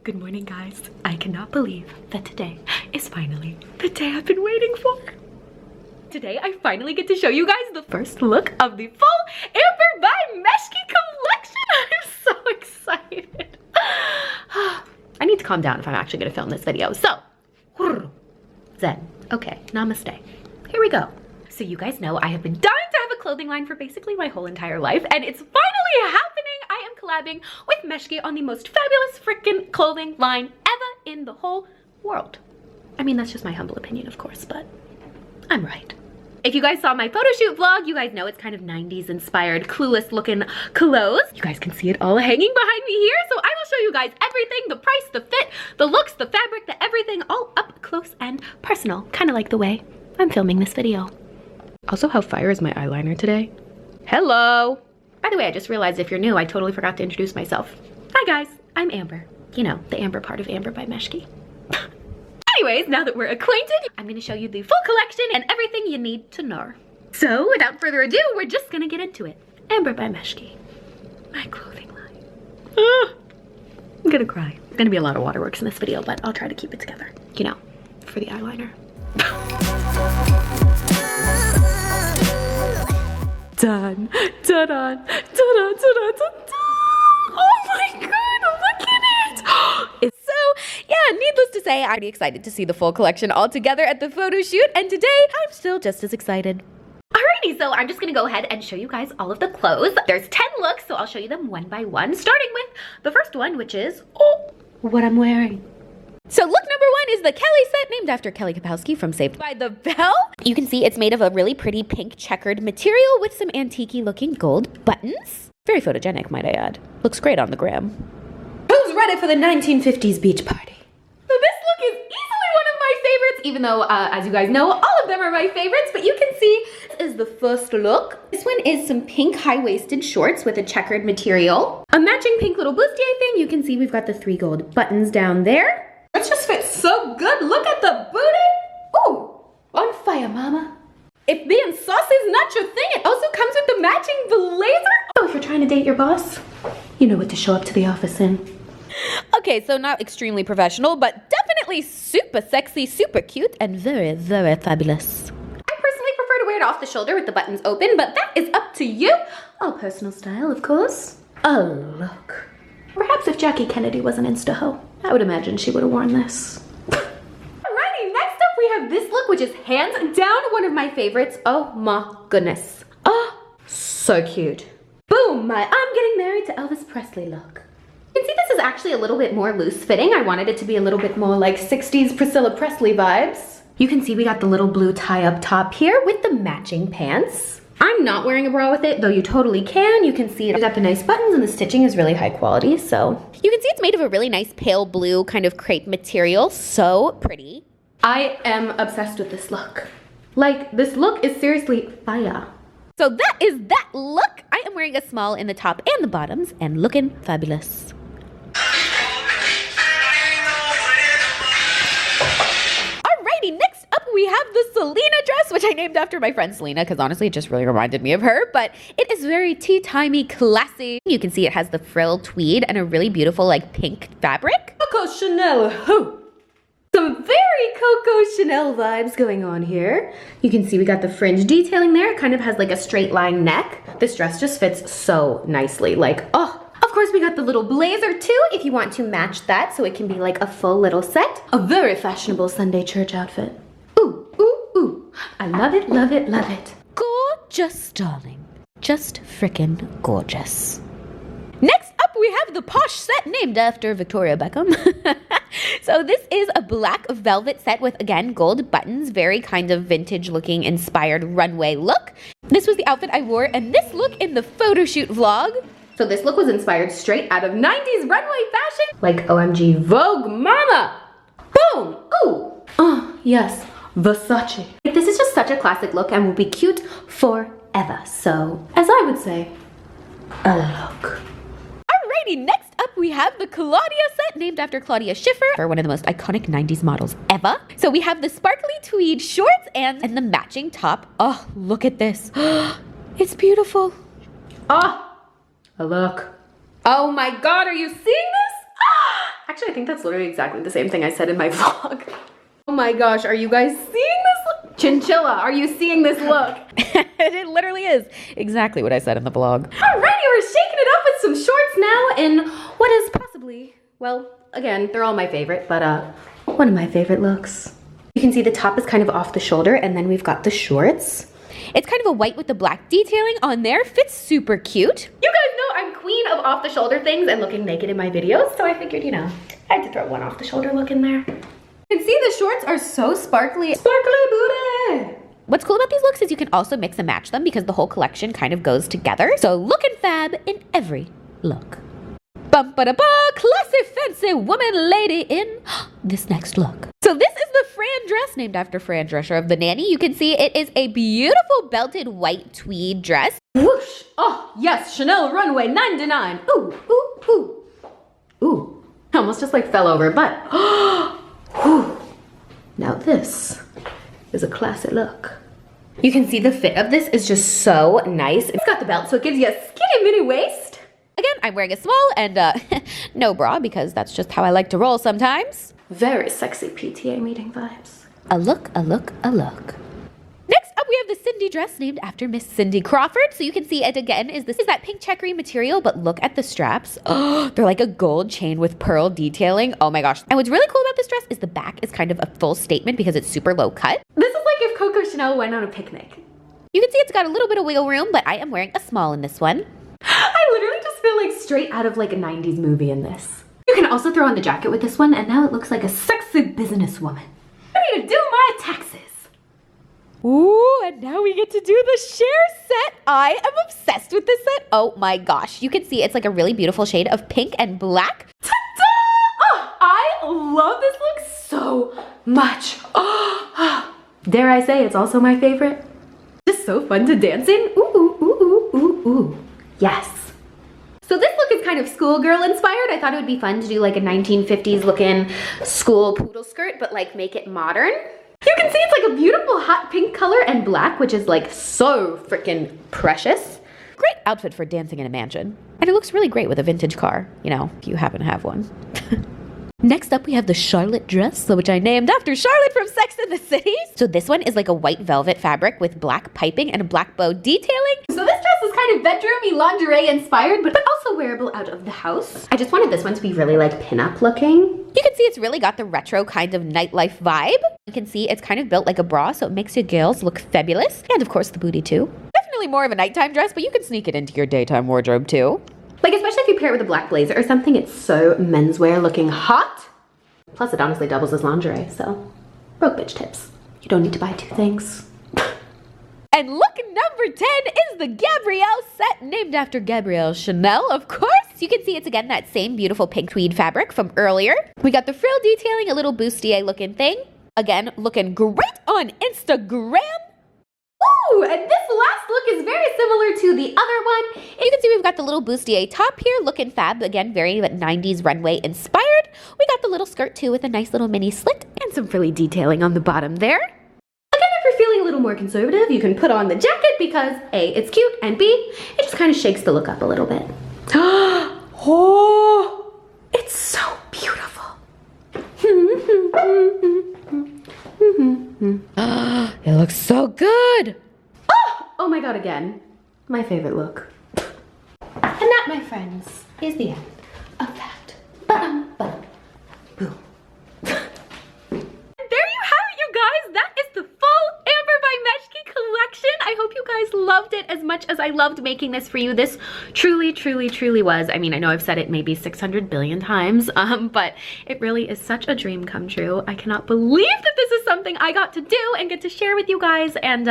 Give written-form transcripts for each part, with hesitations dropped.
Good morning, guys. I cannot believe that today is finally the day I've been waiting for. Today, I finally get to show you guys the first look of the full Amber by Meshki collection. I'm so excited. I need to calm down if I'm actually gonna film this video. So, Zen. Okay, namaste. Here we go. So you guys know I have been dying to have a clothing line for basically my whole entire life, and it's finally happening. I am collabing with Meshki on the most fabulous freaking clothing line ever in the whole world. I mean, that's just my humble opinion, of course, but I'm right. If you guys saw my photo shoot vlog, you guys know it's kind of 90s inspired, clueless looking clothes. You guys can see it all hanging behind me here. So I will show you guys everything, the price, the fit, the looks, the fabric, the everything, all up close and personal. Kind of like the way I'm filming this video. Also, how fire is my eyeliner today? Hello. By the way, I just realized if you're new, I totally forgot to introduce myself. Hi guys, I'm Amber. You know, the Amber part of Amber by Meshki. Anyways, now that we're acquainted, I'm gonna show you the full collection and everything you need to know. So without further ado, we're just gonna get into it. Amber by Meshki, my clothing line. I'm gonna cry. There's gonna be a lot of waterworks in this video, but I'll try to keep it together, you know, for the eyeliner. Done, dun, dun, dun, dun, dun, dun. Oh my god, look at it. It's so, yeah, needless to say, I'm pretty excited to see the full collection all together at the photo shoot, and today I'm still just as excited. Alrighty, so I'm just gonna go ahead and show you guys all of the clothes. There's 10 looks, so I'll show you them one by one, starting with the first one, which is, what I'm wearing. So look number one is the Kelly set, named after Kelly Kapowski from Saved by the Bell. You can see it's made of a really pretty pink checkered material with some antique-y looking gold buttons. Very photogenic, might I add. Looks great on the gram. Who's ready for the 1950s beach party? So this look is easily one of my favorites, even though, as you guys know, all of them are my favorites, but you can see this is the first look. This one is some pink high-waisted shorts with a checkered material. A matching pink little bustier thing. You can see we've got the 3 gold buttons down there. It just fits so good. Look at the booty. Ooh, on fire, mama. If being saucy is not your thing, it also comes with the matching blazer. Oh, if you're trying to date your boss, you know what to show up to the office in. Okay, so not extremely professional, but definitely super sexy, super cute, and very, very fabulous. I personally prefer to wear it off the shoulder with the buttons open, but that is up to you. All personal style, of course. Oh, look. Perhaps if Jackie Kennedy was an Insta-ho, I would imagine she would have worn this. Alrighty, next up we have this look, which is hands down one of my favorites. Oh my goodness. Oh, so cute. Boom, my I'm getting married to Elvis Presley look. You can see this is actually a little bit more loose fitting. I wanted it to be a little bit more like 60s Priscilla Presley vibes. You can see we got the little blue tie up top here with the matching pants. I'm not wearing a bra with it, though you totally can. You can see it's got the nice buttons and the stitching is really high quality, so. You can see it's made of a really nice pale blue kind of crepe material. So pretty. I am obsessed with this look. Like, this look is seriously fire. So that is that look. I am wearing a small in the top and the bottoms and looking fabulous. Alrighty, next up we have the Selena dress, which I named after my friend Selena because honestly it just really reminded me of her, but it is very tea-timey, classy. You can see it has the frill tweed and a really beautiful like pink fabric. Coco Chanel, who? Some very Coco Chanel vibes going on here. You can see we got the fringe detailing there. It kind of has like a straight line neck. This dress just fits so nicely, like, oh. Of course, we got the little blazer too, if you want to match that, so it can be like a full little set. A very fashionable Sunday church outfit. Ooh, ooh, ooh. I love it, love it, love it. Gorgeous, darling. Just frickin' gorgeous. Next up, we have the posh set named after Victoria Beckham. So this is a black velvet set with, again, gold buttons, very kind of vintage looking inspired runway look. This was the outfit I wore in this look in the photo shoot vlog. So this look was inspired straight out of 90s runway fashion. Like OMG Vogue mama. Boom, ooh. Oh, yes, Versace. This is just such a classic look and will be cute forever. So, as I would say, a look. Alrighty, next up we have the Claudia set named after Claudia Schiffer, one of the most iconic 90s models ever. So we have the sparkly tweed shorts and the matching top. Oh, look at this. It's beautiful. Oh, a look. Oh my god, are you seeing this? Actually, I think that's literally exactly the same thing I said in my vlog. Oh my gosh, are you guys seeing this look? Chinchilla, are you seeing this look? It literally is exactly what I said in the vlog. Alrighty, we're shaking it up with some shorts now in what is possibly, well, again, they're all my favorite, but one of my favorite looks. You can see the top is kind of off the shoulder, and then we've got the shorts. It's kind of a white with the black detailing on there. Fits super cute. You guys know I'm queen of off the shoulder things and looking naked in my videos, so I figured, you know, I had to throw one off the shoulder look in there. You can see the shorts are so sparkly. Sparkly booty! What's cool about these looks is you can also mix and match them because the whole collection kind of goes together. So looking fab in every look. Bum-ba-da-ba, classy, fancy woman lady in this next look. So this is the Fran dress, named after Fran Drescher of The Nanny. You can see it is a beautiful belted white tweed dress. Whoosh! Oh, yes, Chanel runway 99. Ooh, ooh, ooh. Ooh, I almost just like fell over, but whew. Now this is a classy look. You can see the fit of this is just so nice. It's got the belt, so it gives you a skinny mini waist. Again, I'm wearing a small and no bra because that's just how I like to roll sometimes. Very sexy PTA meeting vibes. A look, a look, a look. Next up, we have the Cindy dress named after Miss Cindy Crawford. So you can see it again is that pink checkery material, but look at the straps. Oh, they're like a gold chain with pearl detailing. Oh my gosh. And what's really cool about this dress is the back is kind of a full statement because it's super low cut. This is like if Coco Chanel went on a picnic. You can see it's got a little bit of wiggle room, but I am wearing a small in this one. I literally just feel like straight out of like a 90s movie in this. You can also throw on the jacket with this one, and now it looks like a sexy businesswoman. I need to do my taxes. Ooh, and now we get to do the share set. I am obsessed with this set. Oh my gosh. You can see it's like a really beautiful shade of pink and black. Ta-da! Oh, I love this look so much. Oh, dare I say it's also my favorite. Just so fun to dance in. Ooh, ooh, ooh, ooh, ooh, ooh. Yes. So this look is kind of schoolgirl inspired. I thought it would be fun to do like a 1950s looking school poodle skirt, but like make it modern. You can see it's like a beautiful hot pink color and black, which is like so freaking precious. Great outfit for dancing in a mansion. And it looks really great with a vintage car, you know, if you happen to have one. Next up, we have the Charlotte dress, which I named after Charlotte from Sex and the City. So this one is like a white velvet fabric with black piping and a black bow detailing. So this dress is kind of bedroomy lingerie inspired, but also wearable out of the house. I just wanted this one to be really like pinup looking. You can see it's really got the retro kind of nightlife vibe. You can see it's kind of built like a bra, so it makes your girls look fabulous. And of course the booty too. Definitely more of a nighttime dress, but you can sneak it into your daytime wardrobe too. Like, especially if you pair it with a black blazer or something, it's so menswear looking hot. Plus, it honestly doubles as lingerie, so broke bitch tips. You don't need to buy two things. And look number 10 is the Gabrielle set, named after Gabrielle Chanel, of course. You can see it's again that same beautiful pink tweed fabric from earlier. We got the frill detailing, a little bustier looking thing. Again, looking great on Instagram. Ooh, and this last look is very similar to the other one. You can see we've got the little bustier top here, looking fab. Again, very 90s runway inspired. We got the little skirt too with a nice little mini slit and some frilly detailing on the bottom there. Again, if you're feeling a little more conservative, you can put on the jacket because A, it's cute, and B, it just kind of shakes the look up a little bit. Oh, it's so beautiful. It looks so good. Oh my god, again. My favorite look. And that, my friends, is the end of that. Ba-dum, boom. There you have it, you guys. That is the full Amber by Meshki collection. I hope you guys loved it as much as I loved making this for you. This truly, truly, truly was. I mean, I know I've said it maybe 600 billion times, but it really is such a dream come true. I cannot believe that this is something I got to do and get to share with you guys, and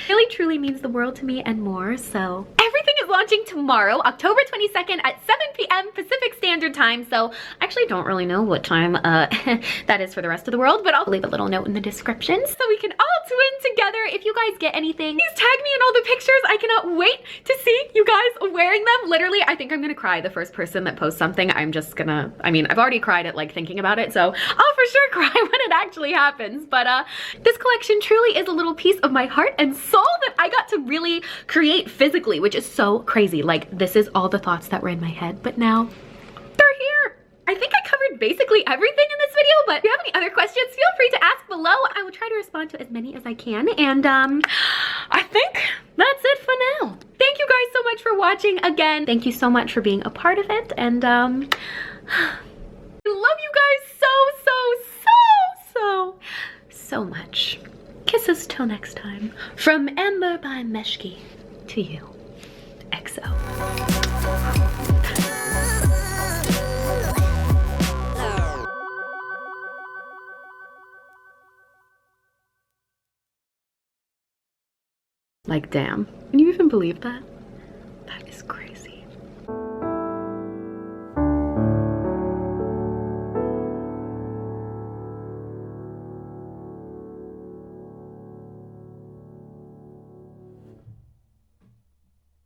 really, truly means the world to me and more. So everything is launching tomorrow, October 22nd at 7 p.m. Pacific Standard Time. So I actually don't really know what time that is for the rest of the world, but I'll leave a little note in the description so we can all twin together. If you guys get anything, please tag me in all the pictures. I cannot wait to see you guys wearing them. Literally, I think I'm gonna cry the first person that posts something. I'm just gonna, I mean, I've already cried at like thinking about it, so I'll for sure cry when it actually happens. But this collection truly is a little piece of my heart and soul that I got to really create physically, which is so crazy. Like, this is all the thoughts that were in my head, but now they're here. I think I covered basically everything in this video, but if you have any other questions, feel free to ask below. I will try to respond to as many as I can. And I think that's it for now. Thank you guys so much for watching again. Thank you so much for being a part of it. And I love you guys so much. Kisses till next time. From Amber by Meshki to you. XO. Like, damn. Can you even believe that? That is crazy.